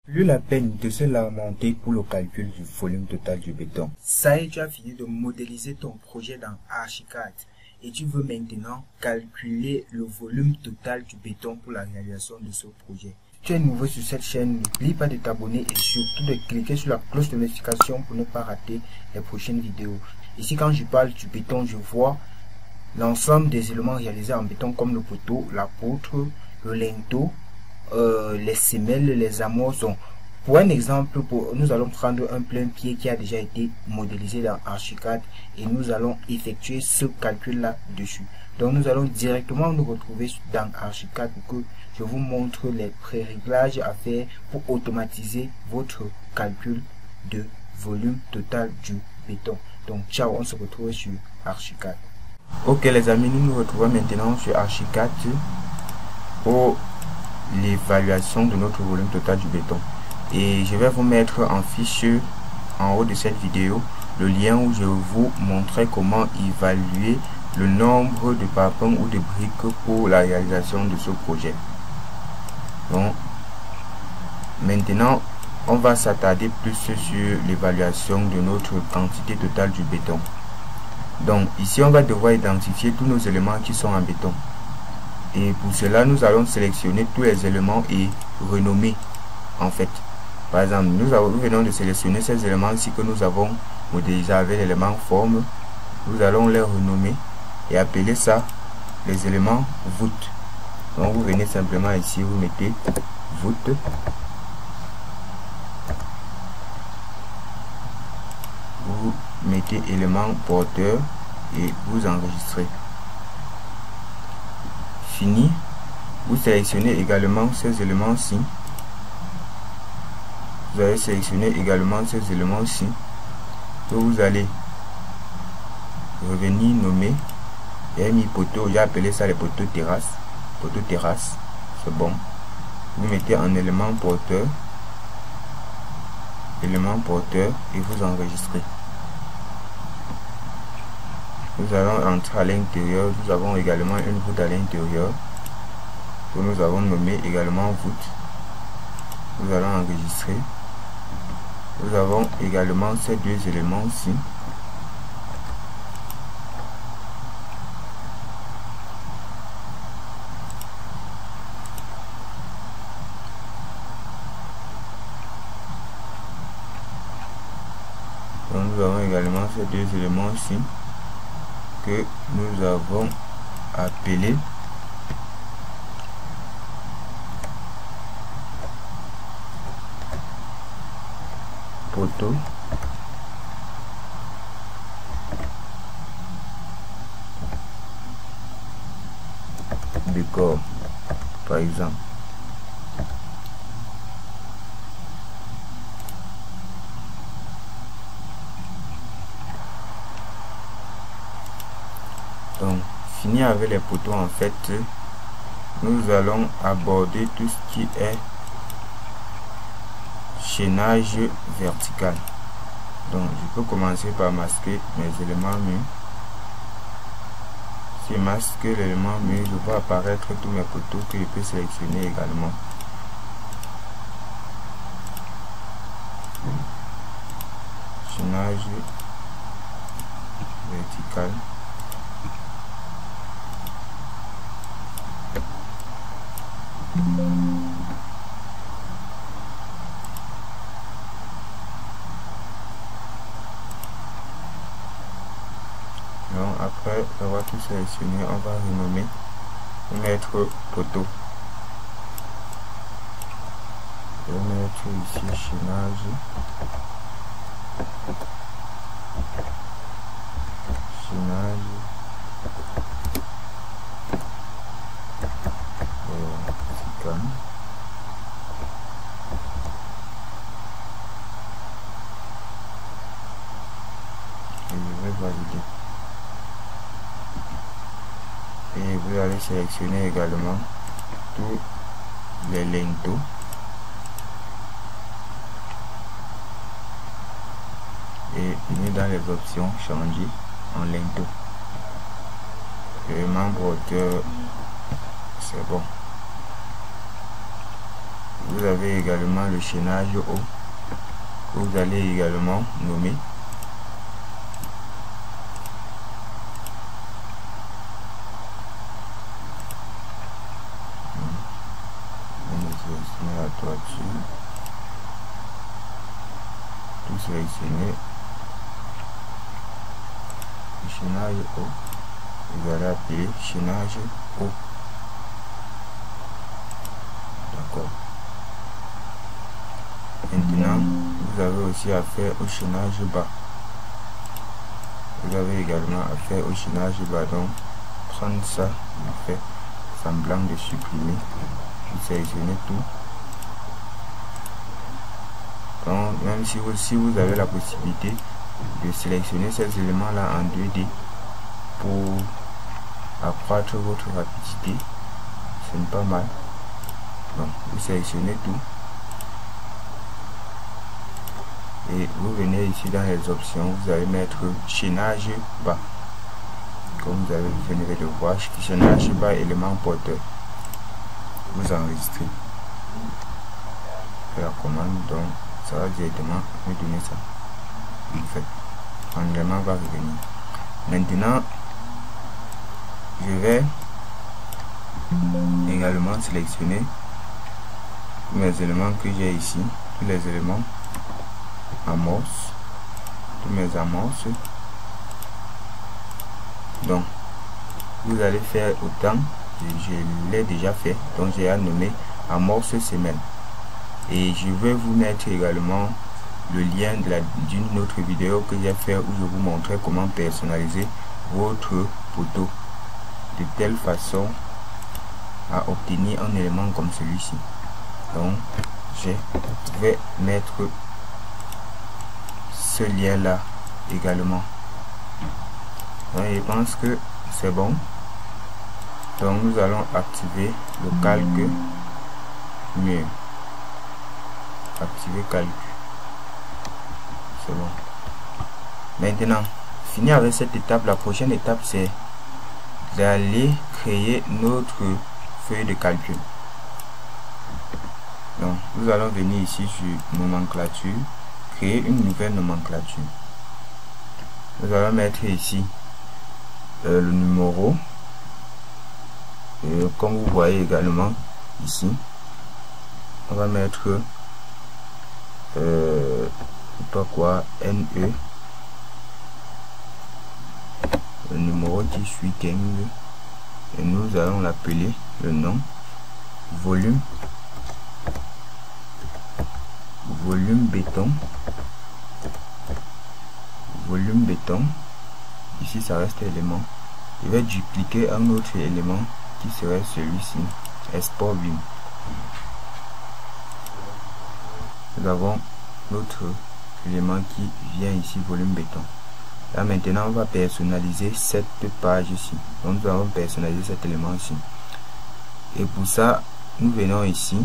Plus la peine de se lamenter pour le calcul du volume total du béton. Ça y est, tu as fini de modéliser ton projet dans Archicad et tu veux maintenant calculer le volume total du béton pour la réalisation de ce projet. Si tu es nouveau sur cette chaîne, n'oublie pas de t'abonner et surtout de cliquer sur la cloche de notification pour ne pas rater les prochaines vidéos. Ici, quand je parle du béton, je vois l'ensemble des éléments réalisés en béton comme le poteau, la poutre, le linteau, les semelles, les amorces. Pour un exemple, nous allons prendre un plein pied qui a déjà été modélisé dans Archicad et nous allons effectuer ce calcul là dessus. Donc nous allons directement nous retrouver dans Archicad pour que je vous montre les pré-réglages à faire pour automatiser votre calcul de volume total du béton. Donc ciao, on se retrouve sur Archicad. Ok les amis, nous nous retrouvons maintenant sur Archicad pour l'évaluation de notre volume total du béton. Et je vais vous mettre en fiche en haut de cette vidéo le lien où je vais vous montrer comment évaluer le nombre de parpaings ou de briques pour la réalisation de ce projet. Donc maintenant on va s'attarder plus sur l'évaluation de notre quantité totale du béton. Donc ici on va devoir identifier tous nos éléments qui sont en béton. Et pour cela, nous allons sélectionner tous les éléments et renommer en fait. Par exemple, nous venons de sélectionner ces éléments ici que nous avons modélisés avec l'élément forme. Nous allons les renommer et appeler ça les éléments voûte. Donc vous venez simplement ici, vous mettez voûte. Vous mettez élément porteur et vous enregistrez. Fini, vous sélectionnez également ces éléments-ci. Vous allez sélectionner également ces éléments-ci que vous allez revenir nommer. J'ai mis poteau, j'ai appelé ça les poteaux terrasse. Poteau terrasse, c'est bon. Vous mettez en élément porteur et vous enregistrez. Nous allons entrer à l'intérieur. Nous avons également une voûte à l'intérieur que nous avons nommé également voûte. Nous allons enregistrer. Nous avons également ces deux éléments ici. Donc, nous avons également ces deux éléments ici que nous avons appelé poteau de corps, par exemple. Donc, fini avec les poteaux, en fait, nous allons aborder tout ce qui est chaînage vertical. Donc, je peux commencer par masquer mes éléments mûrs. Si je masque l'élément mûr, je vois apparaître tous mes poteaux que je peux sélectionner également. Chaînage vertical. Donc après avoir tout sélectionné, on va renommer et mettre poteau. Je vais mettre ici chaînage vertical. Et je vais valider. Et vous allez sélectionner également tous les linteaux et venir dans les options changer en linteau. Le membre hauteur, c'est bon. vous avez également le chaînage haut que vous allez également nommer. La toiture, tout sélectionner, le chaînage haut, vous allez appeler chaînage haut. D'accord. Maintenant, vous avez aussi affaire au chaînage bas. Vous avez également affaire au chaînage bas. Donc, prendre ça, faire semblant de supprimer. Vous sélectionnez tout. Donc, même si vous avez la possibilité de sélectionner ces éléments là en 2D pour accroître votre rapidité, ce n'est pas mal. Donc, vous sélectionnez tout et vous venez ici dans les options, vous allez mettre chaînage bas. Comme vous venez de voir, chaînage bas, élément porteur. Vous enregistrez la commande, donc ça va directement me donner ça. En fait, l'environnement va revenir. Maintenant, je vais également sélectionner tous mes éléments que j'ai ici, tous les éléments amorces, tous mes amorces. Donc, vous allez faire autant. Je l'ai déjà fait, donc j'ai à nommer amorce semaine. Et je vais vous mettre également le lien d'une autre vidéo que j'ai fait où je vous montrais comment personnaliser votre photo de telle façon à obtenir un élément comme celui-ci. Donc je vais mettre ce lien là également. Donc, je pense que c'est bon. Donc nous allons activer le calque mur. Activer calque. C'est bon. Maintenant, fini avec cette étape. La prochaine étape, c'est d'aller créer notre feuille de calcul. Donc nous allons venir ici sur nomenclature, créer une nouvelle nomenclature. Nous allons mettre ici le numéro. Et comme vous voyez également ici, on va mettre NE, le numéro qui suit 15, et nous allons l'appeler le nom volume béton. Volume béton, ici ça reste élément. Je vais dupliquer un autre élément qui serait celui-ci, export vim. Nous avons notre élément qui vient ici, volume béton. Là maintenant on va personnaliser cette page ici. Donc nous allons personnaliser cet élément ici. Et pour ça, nous venons ici.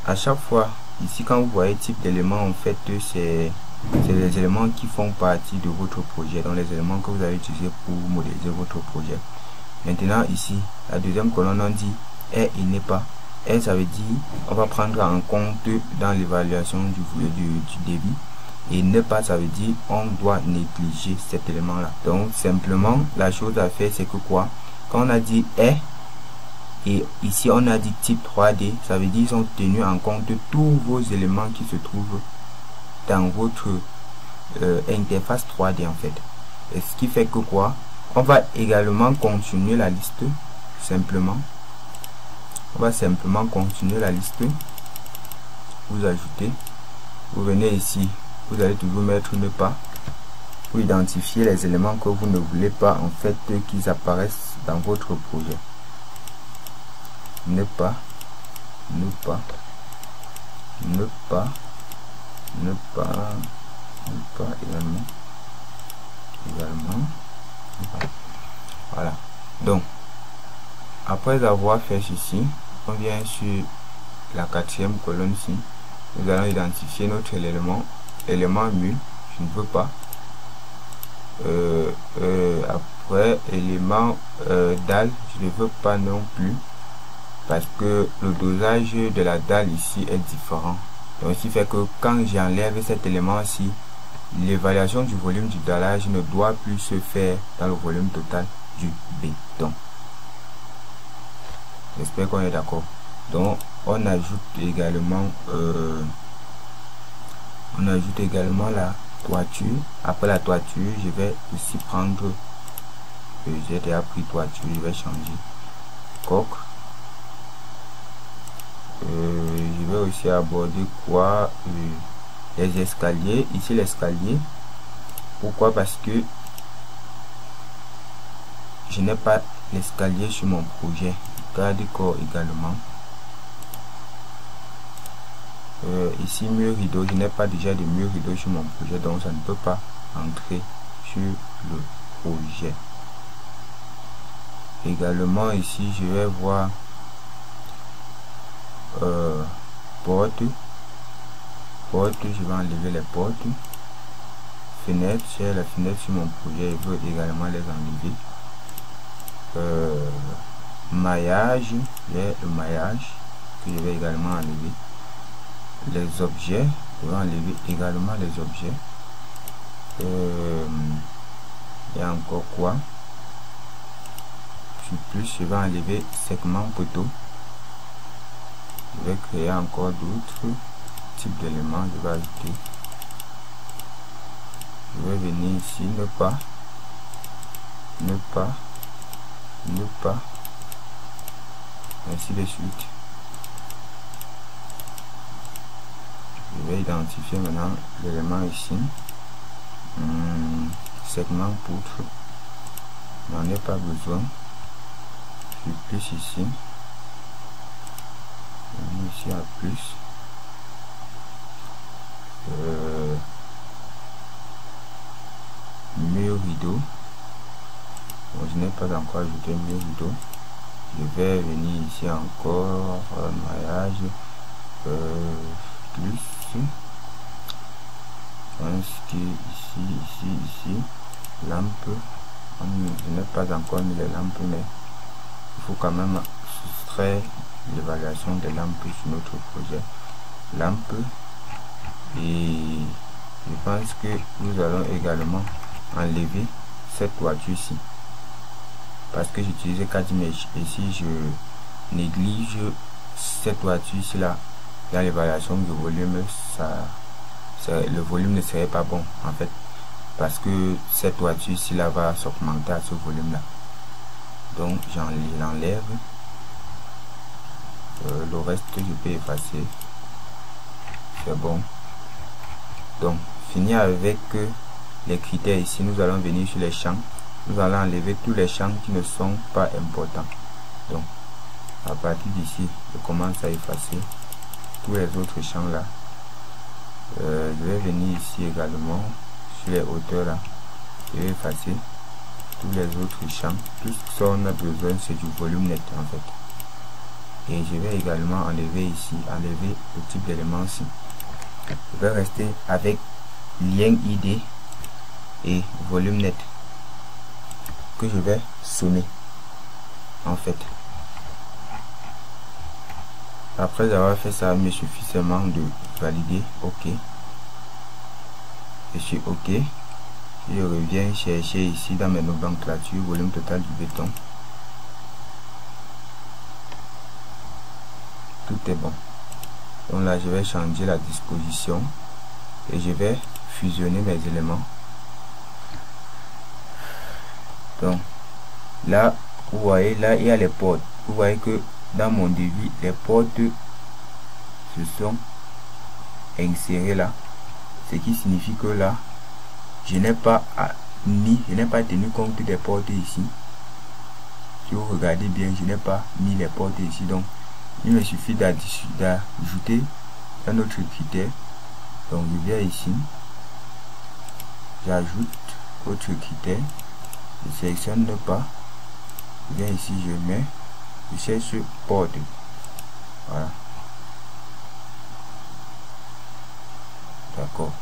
À chaque fois, ici quand vous voyez type d'élément, en fait c'est les éléments qui font partie de votre projet, donc les éléments que vous allez utiliser pour modéliser votre projet. Maintenant ici, la deuxième colonne, on dit est et n'est pas. Et ça veut dire on va prendre en compte dans l'évaluation du débit. Et ne pas, ça veut dire on doit négliger cet élément là. Donc simplement la chose à faire, c'est que quoi, quand on a dit est et ici on a dit type 3D, ça veut dire ils sont tenus en compte de tous vos éléments qui se trouvent dans votre interface 3D en fait. Et ce qui fait que quoi, on va également continuer la liste. Simplement on va simplement continuer la liste. Vous ajoutez, vous venez ici, vous allez toujours mettre ne pas pour identifier les éléments que vous ne voulez pas en fait qu'ils apparaissent dans votre projet. Ne pas, ne pas, ne pas, ne pas, ne pas également. Voilà. Donc après avoir fait ceci, on vient sur la quatrième colonne ici. Nous allons identifier notre élément mul, je ne veux pas. Après élément dalle, je ne veux pas non plus. parce que le dosage de la dalle ici est différent. Donc, ce qui fait que quand j'enlève cet élément-ci, l'évaluation du volume du dallage ne doit plus se faire dans le volume total du béton. J'espère qu'on est d'accord. Donc, on ajoute également la toiture. Après la toiture, je vais aussi prendre, j'ai déjà pris toiture, je vais changer coque. Je vais aussi aborder quoi, les escaliers. Ici l'escalier, pourquoi? Parce que je n'ai pas l'escalier sur mon projet. Garde corps également. Ici mur rideau, je n'ai pas déjà de mur rideau sur mon projet, donc ça ne peut pas entrer sur le projet. Également ici je vais voir porte, je vais enlever les portes. Fenêtre, j'ai la fenêtre sur mon projet, je veux également les enlever. Maillage, j'ai le maillage que je vais également enlever. Les objets, je vais enlever également les objets. Il y a encore quoi? Plus je vais enlever segment poteau. Je vais créer encore d'autres types d'éléments. Je vais ajouter, je vais venir ici, ne pas, ainsi de suite. Je vais identifier maintenant l'élément ici. Segment poutre, n'en ai pas besoin. Je plus ici, ici à plus. Mur rideau, bon, je n'ai pas encore ajouté mur rideau. Je vais venir ici encore, maillage, plus. Ici, lampe. Je n'ai pas encore mis les lampes, mais il faut quand même soustraire l'évaluation des lampes sur notre projet. Lampe, et je pense que nous allons également enlever cette toiture-ci parce que j'utilise 4 mèches et si je néglige cette toiture-ci là dans l'évaluation du volume, le volume ne serait pas bon en fait, parce que cette toiture-ci là va s'augmenter à ce volume là. Donc j'enlève. Le reste je peux effacer, c'est bon. Donc fini avec les critères. Ici nous allons venir sur les champs, nous allons enlever tous les champs qui ne sont pas importants. Donc à partir d'ici je commence à effacer tous les autres champs là. Je vais venir ici également sur les hauteurs là, je vais effacer tous les autres champs. Tout ce qu'on a besoin c'est du volume net en fait. Et je vais également enlever ici, enlever le type d'élément ici. Je vais rester avec lien ID et volume net que je vais sonner en fait. Après avoir fait ça, il me suffit seulement de valider. OK, je suis OK. Je reviens chercher ici dans mes nomenclatures volume total du béton. Tout est bon. Donc là je vais changer la disposition et je vais fusionner mes éléments. Donc là vous voyez, là il y a les portes. Vous voyez que dans mon devis les portes se sont insérées là, ce qui signifie que là je n'ai pas tenu compte des portes ici. Si vous regardez bien, je n'ai pas mis les portes ici. Donc il me suffit d'ajouter un autre critère. Donc je viens ici, j'ajoute autre critère, je sélectionne ne pas, je viens ici, je mets, je cherche porte. Voilà, d'accord.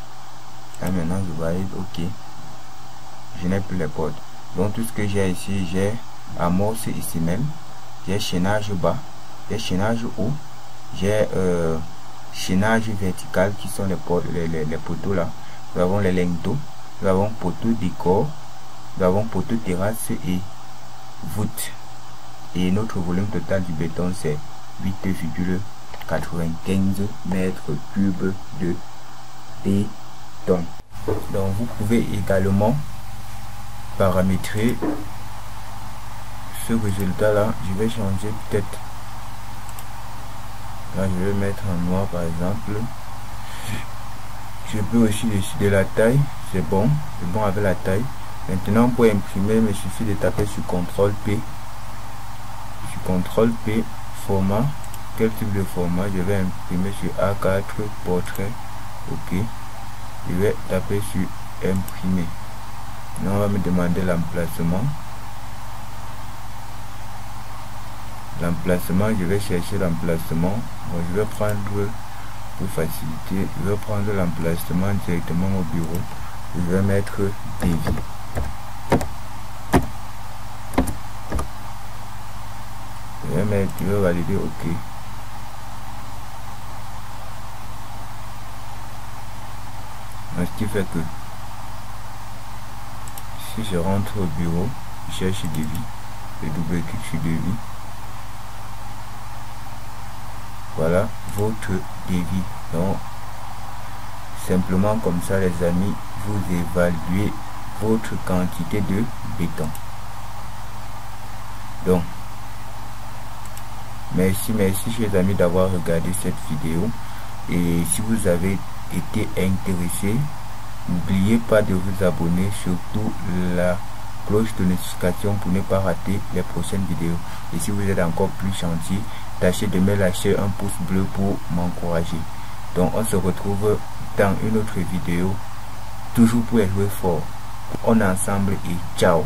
Là maintenant je vois OK, je n'ai plus les portes. Donc tout ce que j'ai ici, j'ai amorce ici même, j'ai chaînage bas, J'ai chaînage haut, j'ai chaînage vertical qui sont les poteaux là. Nous avons les linteaux, nous avons poteau décor, nous avons poteau terrasse et voûte. Et notre volume total du béton c'est 8,95 mètres cubes de béton. Donc vous pouvez également paramétrer ce résultat là. Je vais changer peut-être, là je vais mettre en noir par exemple. Je peux aussi décider la taille, c'est bon avec la taille. Maintenant pour imprimer, il me suffit de taper sur CTRL P. Sur CTRL P, format, quel type de format? Je vais imprimer sur A4 portrait. Ok, je vais taper sur imprimer. Là on va me demander l'emplacement. Je vais chercher l'emplacement. Bon, je vais prendre, pour faciliter, je vais prendre l'emplacement directement au bureau. Je vais mettre débit. Je vais valider OK. Ce qui fait que si je rentre au bureau, je cherche devis, je double-clique sur devis. Voilà votre devis. Donc simplement comme ça les amis, vous évaluez votre quantité de béton. Donc merci chers amis d'avoir regardé cette vidéo. Et si vous avez été intéressé, n'oubliez pas de vous abonner, surtout la cloche de notification pour ne pas rater les prochaines vidéos. Et si vous êtes encore plus gentil, tâchez de me lâcher un pouce bleu pour m'encourager. Donc on se retrouve dans une autre vidéo, toujours pour jouer fort. On est ensemble et ciao.